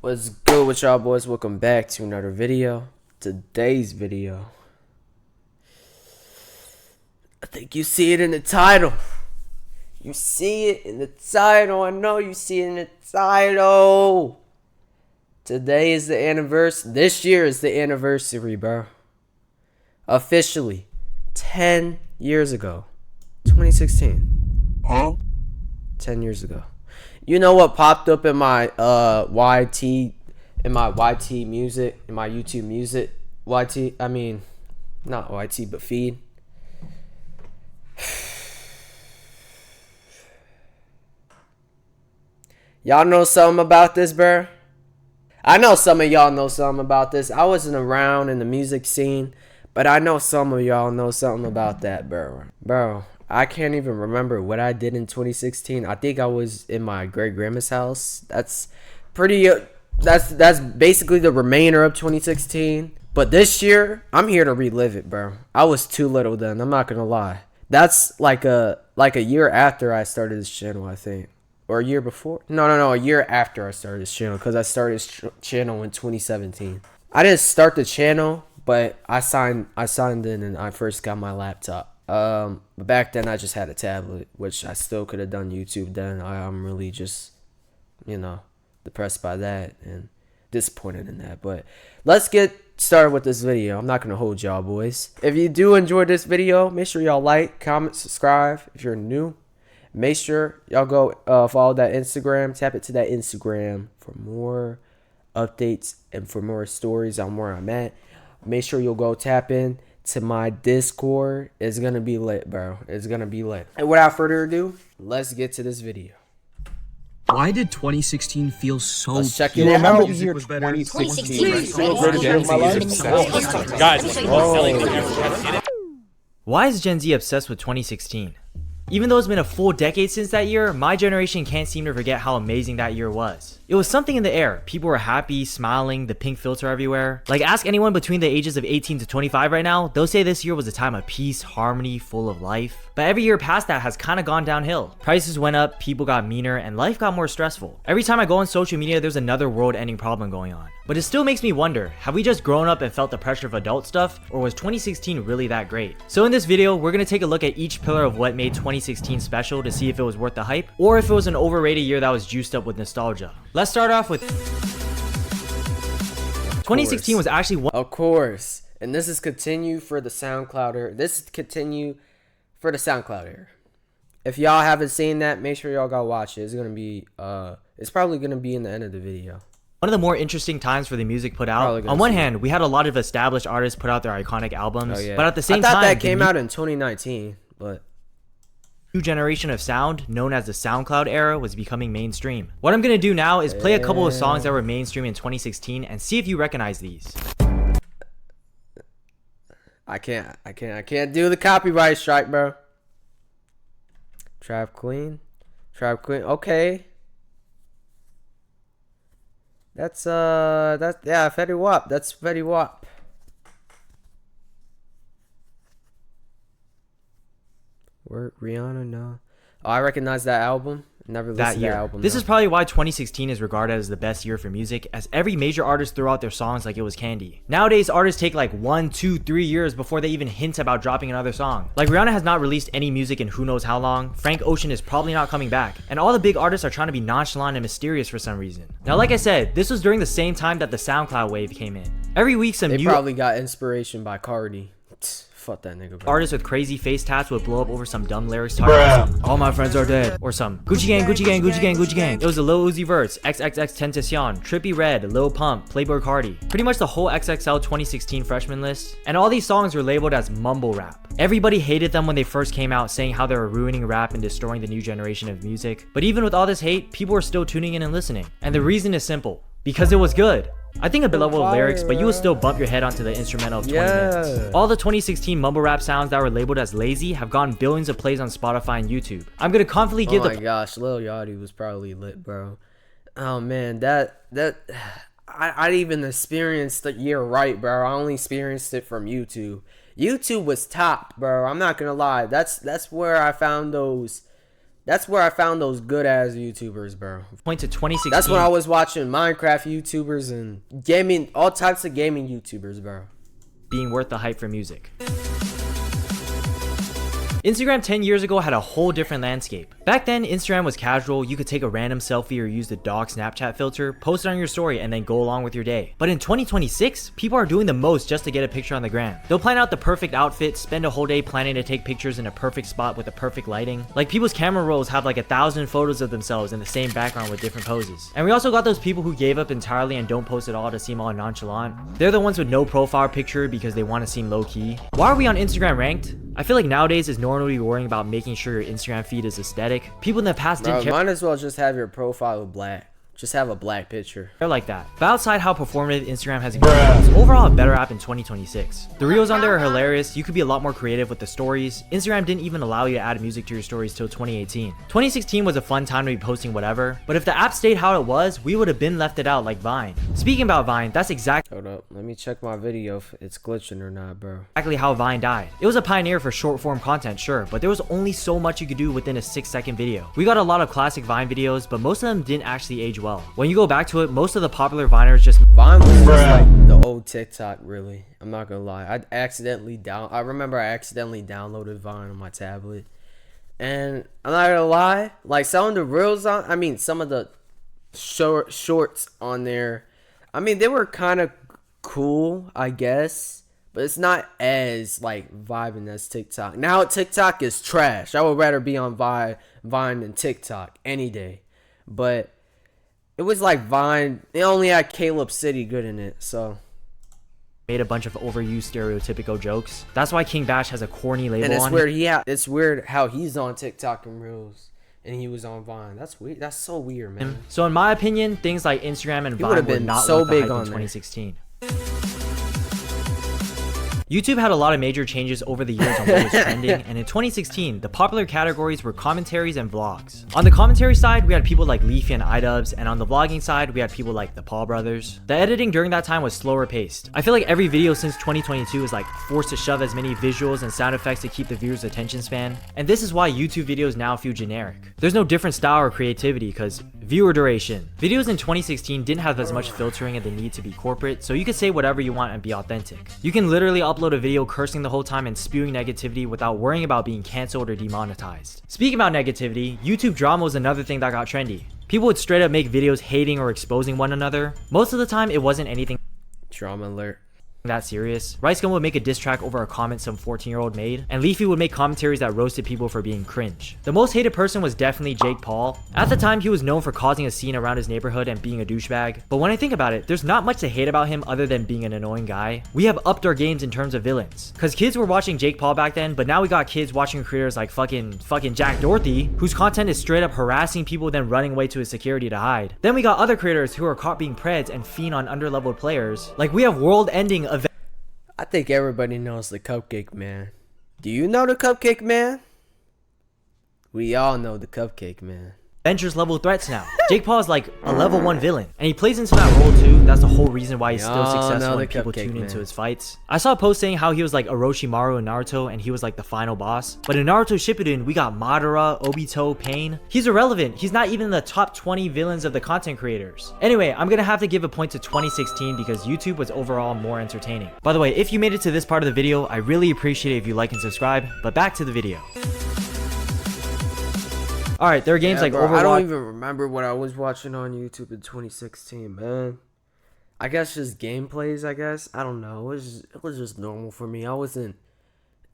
What's good with y'all boys? Welcome back to another video. Today's video, I think you see it in the title. You see it in the title. I know you see it in the title. Today is the anniversary. This year is the anniversary, bro. Officially 10 years ago. 2016. Huh? 10 years ago. You know what popped up in my YT music, in my YouTube music, I mean, not YT, but feed. Y'all know something about this, bro? I know some of y'all know something about this. I wasn't around in the music scene, but I know some of y'all know something about that, bro. Bro, I can't even remember what I did in 2016. I think I was in my great grandma's house. That's pretty. That's basically the remainder of 2016. But this year, I'm here to relive it, bro. I was too little then. I'm not gonna lie. That's like a year after I started this channel, I think, or a year before. No, a year after I started this channel, because I started this channel in 2017. I didn't start the channel, but I signed in and I first got my laptop. Back then I just had a tablet, which I still could have done YouTube then. I'm really just, depressed by that and disappointed in that. But let's get started with this video. I'm not gonna hold y'all boys. If you do enjoy this video, make sure y'all like, comment, subscribe. If you're new, make sure y'all go follow that Instagram, tap it to that Instagram for more updates and for more stories on where I'm at. Make sure you'll go tap in to my Discord. It's gonna be lit, bro. It's gonna be lit. And without further ado, let's get to this video. Why did 2016 feel so? Let's check it You out. remember the year 2016? Why is Gen Z obsessed with 2016? Even though it's been a full decade since that year, my generation can't seem to forget how amazing that year was. It was something in the air. People were happy, smiling, the pink filter everywhere. Like, ask anyone between the ages of 18 to 25 right now, they'll say this year was a time of peace, harmony, full of life. But every year past that has kind of gone downhill. Prices went up, people got meaner, and life got more stressful. Every time I go on social media, there's another world-ending problem going on. But it still makes me wonder, have we just grown up and felt the pressure of adult stuff, or was 2016 really that great? So in this video, we're gonna take a look at each pillar of what made 2016 special to see if it was worth the hype, or if it was an overrated year that was juiced up with nostalgia. Let's start off with 2016 was actually one. Of course. And this is continue for the SoundCloud era. This is continue for the SoundCloud era. If y'all haven't seen that, make sure y'all go watch it. It's gonna be it's probably gonna be in the end of the video. One of the more interesting times for the music put out. On one hand, we had a lot of established artists put out their iconic albums, but at the same time, I thought that came out in 2019, but new generation of sound, known as the SoundCloud era, was becoming mainstream. What I'm gonna do now is play a couple of songs that were mainstream in 2016 and see if you recognize these. I can't do the copyright strike, bro. Trap Queen, okay. That's yeah, Fetty Wap. That's Fetty Wap. Work Rihanna, no. Oh, I recognize that album. Never listened to that album. This is probably why 2016 is regarded as the best year for music, as every major artist threw out their songs like it was candy. Nowadays, artists take like 1, 2, 3 years before they even hint about dropping another song. Like, Rihanna has not released any music in who knows how long, Frank Ocean is probably not coming back, and all the big artists are trying to be nonchalant and mysterious for some reason. Now, like I said, this was during the same time that the SoundCloud wave came in. Every week they probably got inspiration by Cardi. Fuck that nigga, bro. Artists with crazy face tats would blow up over some dumb lyrics talking about some, all my friends are dead, or some Gucci gang, Gucci gang, Gucci gang, Gucci gang. It was the Lil Uzi Verts, XXXTentacion, Trippie Redd, Lil Pump, Playboi Carti. Pretty much the whole XXL 2016 freshman list. And all these songs were labeled as mumble rap. Everybody hated them when they first came out, saying how they were ruining rap and destroying the new generation of music. But even with all this hate, people were still tuning in and listening. And the reason is simple. Because it was good. I think a bit level of lyrics, but you will still bump your head onto the instrumental of 20 minutes. All the 2016 mumble rap sounds that were labeled as lazy have gotten billions of plays on Spotify and YouTube. I'm gonna confidently give Oh my gosh, Lil Yachty was probably lit, bro. Oh man, I even experienced the year right, bro. I only experienced it from YouTube. YouTube was top, bro. I'm not gonna lie. That's where I found those That's where I found those good ass YouTubers, bro. Point to 2016. That's when I was watching Minecraft YouTubers and gaming, all types of gaming YouTubers, bro. Being worth the hype for music. Instagram 10 years ago had a whole different landscape. Back then, Instagram was casual. You could take a random selfie or use the dog Snapchat filter, post it on your story, and then go along with your day. But in 2026, people are doing the most just to get a picture on the gram. They'll plan out the perfect outfit, spend a whole day planning to take pictures in a perfect spot with the perfect lighting. Like, people's camera rolls have like 1,000 photos of themselves in the same background with different poses. And we also got those people who gave up entirely and don't post at all to seem all nonchalant. They're the ones with no profile picture because they want to seem low-key. Why are we on Instagram ranked? I feel like nowadays it's normal to be worrying about making sure your Instagram feed is aesthetic. People in the past didn't care. Might as well just have your profile with black. Just have a black picture. They're like that. But outside how performative Instagram has become, it's overall a better app in 2026. The reels on there are hilarious. You could be a lot more creative with the stories. Instagram didn't even allow you to add music to your stories till 2018. 2016 was a fun time to be posting whatever, but if the app stayed how it was, we would have been left it out like Vine. Speaking about Vine, that's exactly Hold up, let me check my video if it's glitching or not, bro. how Vine died. It was a pioneer for short form content, sure, but there was only so much you could do within a 6-second video. We got a lot of classic Vine videos, but most of them didn't actually age well. When you go back to it, most of the popular Viners just Vine was just like the old TikTok, really. I'm not gonna lie. I remember I accidentally downloaded Vine on my tablet. And I'm not gonna lie, like some of the reels some of the shorts on there, they were kind of cool, I guess. But it's not as like vibing as TikTok. Now TikTok is trash. I would rather be on Vine than TikTok any day. But it was like Vine. They only had Caleb City good in it, so. Made a bunch of overused stereotypical jokes. That's why King Bash has a corny label and it's on weird. It's weird how he's on TikTok and Reels, and he was on Vine. That's weird. That's so weird, man. So in my opinion, things like Instagram and Vine were not so worth the big hype on in 2016. YouTube had a lot of major changes over the years on what was trending, and in 2016, the popular categories were commentaries and vlogs. On the commentary side, we had people like Leafy and iDubbbz, and on the vlogging side, we had people like the Paul brothers. The editing during that time was slower paced. I feel like every video since 2022 is like forced to shove as many visuals and sound effects to keep the viewer's attention span, and this is why YouTube videos now feel generic. There's no different style or creativity because viewer duration. Videos in 2016 didn't have as much filtering and the need to be corporate, so you could say whatever you want and be authentic. You can literally upload a video cursing the whole time and spewing negativity without worrying about being cancelled or demonetized. Speaking about negativity, YouTube drama was another thing that got trendy. People would straight up make videos hating or exposing one another. Most of the time, it wasn't anything Drama alert. that serious. RiceGum would make a diss track over a comment some 14-year-old made, and Leafy would make commentaries that roasted people for being cringe. The most hated person was definitely Jake Paul. At the time, he was known for causing a scene around his neighborhood and being a douchebag, but when I think about it, there's not much to hate about him other than being an annoying guy. We have upped our games in terms of villains, cause kids were watching Jake Paul back then, but now we got kids watching creators like fucking Jack Dorothy, whose content is straight up harassing people then running away to his security to hide. Then we got other creators who are caught being preds and fiend on underleveled players. Like we have world-ending events. I think everybody knows the Cupcake Man. Do you know the Cupcake Man? We all know the Cupcake Man. Avengers level threats now. Jake Paul is like a level 1 villain, and he plays into that role too. That's the whole reason why he's still successful and people tune into his fights. I saw a post saying how he was like Orochimaru in Naruto and he was like the final boss. But in Naruto Shippuden, we got Madara, Obito, Pain. He's irrelevant. He's not even in the top 20 villains of the content creators. Anyway, I'm gonna have to give a point to 2016 because YouTube was overall more entertaining. By the way, if you made it to this part of the video, I really appreciate it if you like and subscribe. But back to the video. Alright, there are games like Overwatch. I don't even remember what I was watching on YouTube in 2016, man. I guess just gameplays, I guess. I don't know. It was just normal for me. I wasn't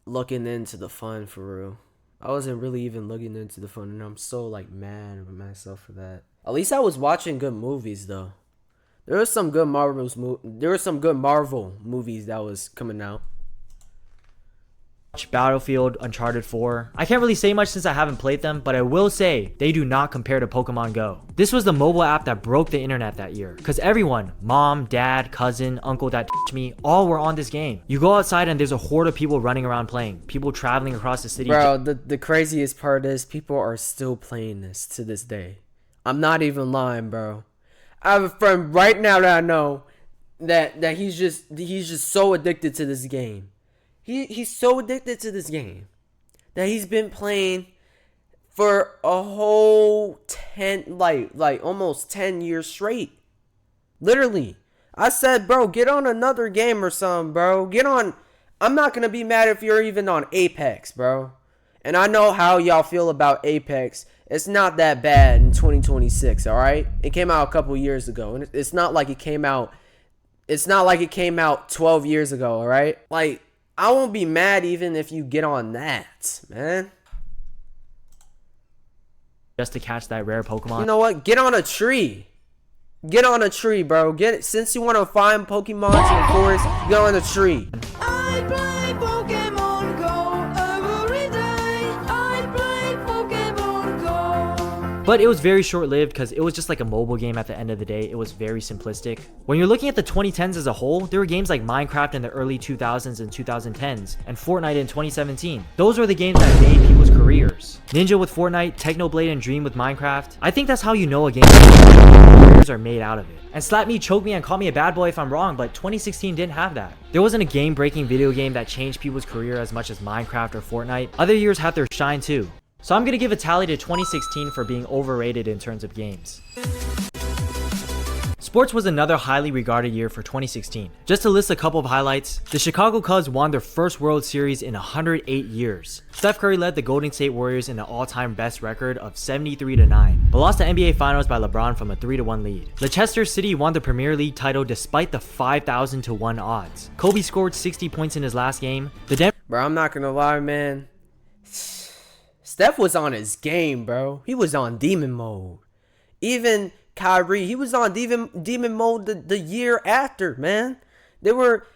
looking into the fun for real. I wasn't really even looking into the fun, and I'm so like mad at myself for that. At least I was watching good movies though. There were some good Marvel movies that was coming out. Battlefield, Uncharted 4. I can't really say much since I haven't played them, but I will say they do not compare to Pokemon Go. This was the mobile app that broke the internet that year, because everyone, mom, dad, cousin, uncle that me, all were on this game. You go outside and there's a horde of people running around playing, people traveling across the city. Bro, the craziest part is people are still playing this to this day. I'm not even lying, bro. I have a friend right now that I know that he's just so addicted to this game. He's so addicted to this game that he's been playing for a whole 10, like almost 10 years straight. Literally. I said, bro, get on another game or something, bro. Get on. I'm not going to be mad if you're even on Apex, bro. And I know how y'all feel about Apex. It's not that bad in 2026, all right? It came out a couple years ago. And it's not like it came out. It's not like it came out 12 years ago, all right? Like, I won't be mad even if you get on that, man. Just to catch that rare Pokemon. You know what? Get on a tree. Get on a tree, bro. Get it. Since you want to find Pokemon in the forest, get on a tree. I play Pokemon Go every day. I play Pokemon Go. But it was very short-lived because it was just like a mobile game at the end of the day. It was very simplistic. When you're looking at the 2010s as a whole, there were games like Minecraft in the early 2000s and 2010s, and Fortnite in 2017. Those were the games that made people's careers. Ninja with Fortnite, Technoblade and Dream with Minecraft. I think that's how you know a game careers are made out of it. And slap me, choke me, and call me a bad boy if I'm wrong, but 2016 didn't have that. There wasn't a game-breaking video game that changed people's career as much as Minecraft or Fortnite. Other years had their shine too. So I'm gonna give a tally to 2016 for being overrated in terms of games. Sports was another highly regarded year for 2016. Just to list a couple of highlights, the Chicago Cubs won their first World Series in 108 years. Steph Curry led the Golden State Warriors in an all-time best record of 73-9, but lost the NBA Finals by LeBron from a 3-1 lead. Leicester City won the Premier League title despite the 5,000-1 odds. Kobe scored 60 points in his last game. Bro, I'm not gonna lie, man. Steph was on his game, bro. He was on demon mode. Even Kyrie, he was on demon mode the year after, man. They were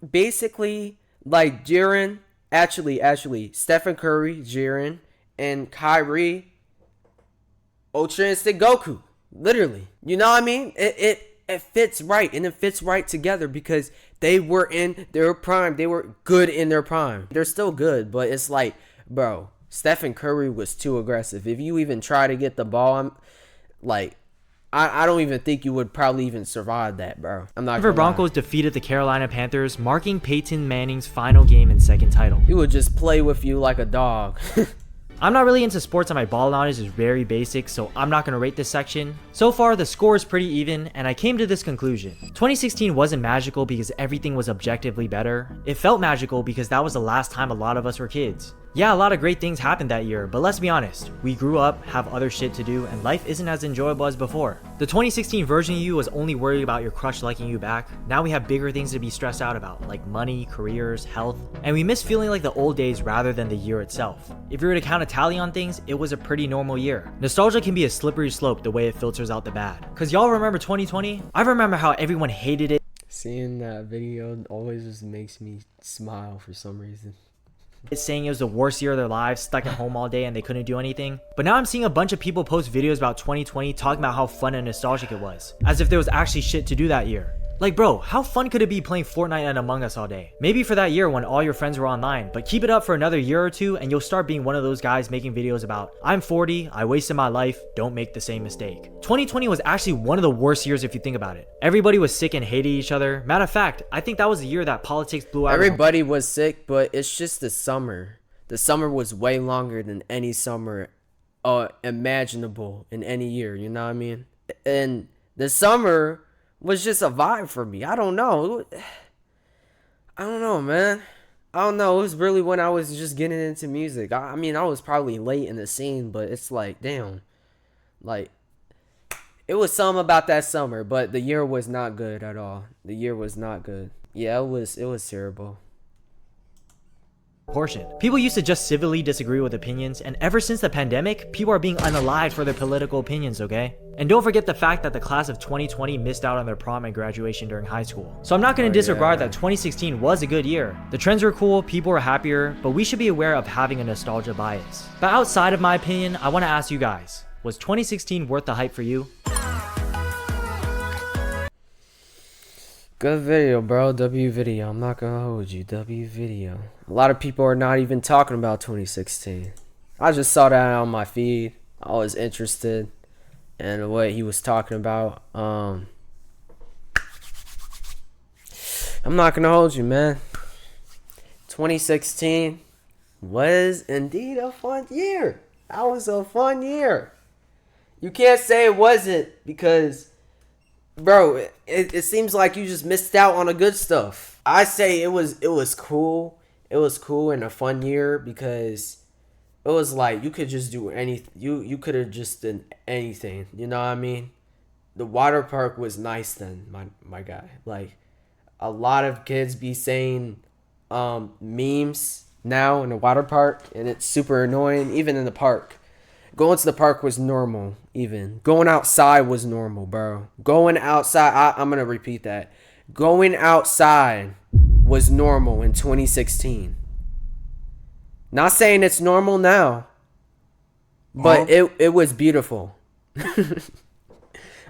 basically like Jaren, actually Stephen Curry, Jaren, and Kyrie, Ultra Instinct Goku. Literally. You know what I mean? It fits right, and it fits right together because they were in their prime. They were good in their prime. They're still good, but it's like, bro, Stephen Curry was too aggressive. If you even try to get the ball, I don't even think you would probably even survive that, bro. I'm not Denver Broncos defeated the Carolina Panthers, marking Peyton Manning's final game and second title. He would just play with you like a dog. I'm not really into sports and my ball knowledge is very basic, so I'm not going to rate this section. So far, the score is pretty even, and I came to this conclusion. 2016 wasn't magical because everything was objectively better. It felt magical because that was the last time a lot of us were kids. Yeah, a lot of great things happened that year, but let's be honest, we grew up, have other shit to do, and life isn't as enjoyable as before. The 2016 version of you was only worried about your crush liking you back. Now we have bigger things to be stressed out about, like money, careers, health, and we miss feeling like the old days rather than the year itself. If you were to count a tally on things, it was a pretty normal year. Nostalgia can be a slippery slope the way it filters out the bad. Cause y'all remember 2020? I remember how everyone hated it. Seeing that video always just makes me smile for some reason. It's saying it was the worst year of their lives, stuck at home all day and they couldn't do anything. But now I'm seeing a bunch of people post videos about 2020 talking about how fun and nostalgic it was, as if there was actually shit to do that year. Like bro, how fun could it be playing Fortnite and Among Us all day? Maybe for that year when all your friends were online, but keep it up for another year or two and you'll start being one of those guys making videos about, I'm 40, I wasted my life, don't make the same mistake. 2020 was actually one of the worst years if you think about it. Everybody was sick and hated each other. Matter of fact, I think that was the year that politics blew out. Everybody was sick, but it's just the summer. The summer was way longer than any summer imaginable in any year, you know what I mean? And the summer was just a vibe for me. I don't know, man. I don't know. It was really when I was just getting into music. I mean, I was probably late in the scene, but it's like, damn. Like, it was something about that summer, but the year was not good at all. The year was not good. Yeah, it was terrible. Portion. People used to just civilly disagree with opinions, and ever since the pandemic, people are being unalived for their political opinions, okay? And don't forget the fact that the class of 2020 missed out on their prom and graduation during high school. So I'm not going to disregard that 2016 was a good year. The trends were cool, people were happier, but we should be aware of having a nostalgia bias. But outside of my opinion, I want to ask you guys, was 2016 worth the hype for you? Good video, bro. W video. I'm not gonna hold you. W video. A lot of people are not even talking about 2016. I just saw that on my feed. I was interested in what he was talking about. I'm not gonna hold you, man. 2016 was indeed a fun year. That was a fun year. You can't say it wasn't because, bro, it seems like you just missed out on the good stuff. I say it was cool. It was cool and a fun year because it was like you could just do anything. You could have just done anything. You know what I mean? The water park was nice then, my guy. Like, a lot of kids be saying memes now in the water park, and it's super annoying. Even in the park, going to the park was normal. Even going outside was normal, bro. Going outside, I'm gonna repeat that. Going outside was normal in 2016. Not saying it's normal now, but it was beautiful.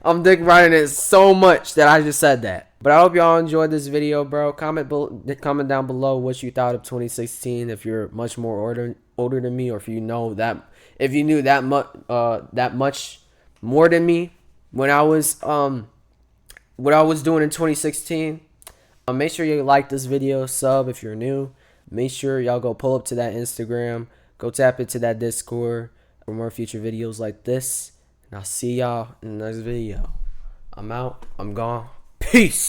I'm dick riding it so much that I just said that. But I hope y'all enjoyed this video, bro. Comment down below what you thought of 2016. If you're much more older than me, or if you knew that much more than me when I was what I was doing in 2016. Make sure you like this video, sub if you're new. Make sure y'all go pull up to that Instagram, go tap into that Discord for more future videos like this. And I'll see y'all in the next video. I'm out. I'm gone. Peace.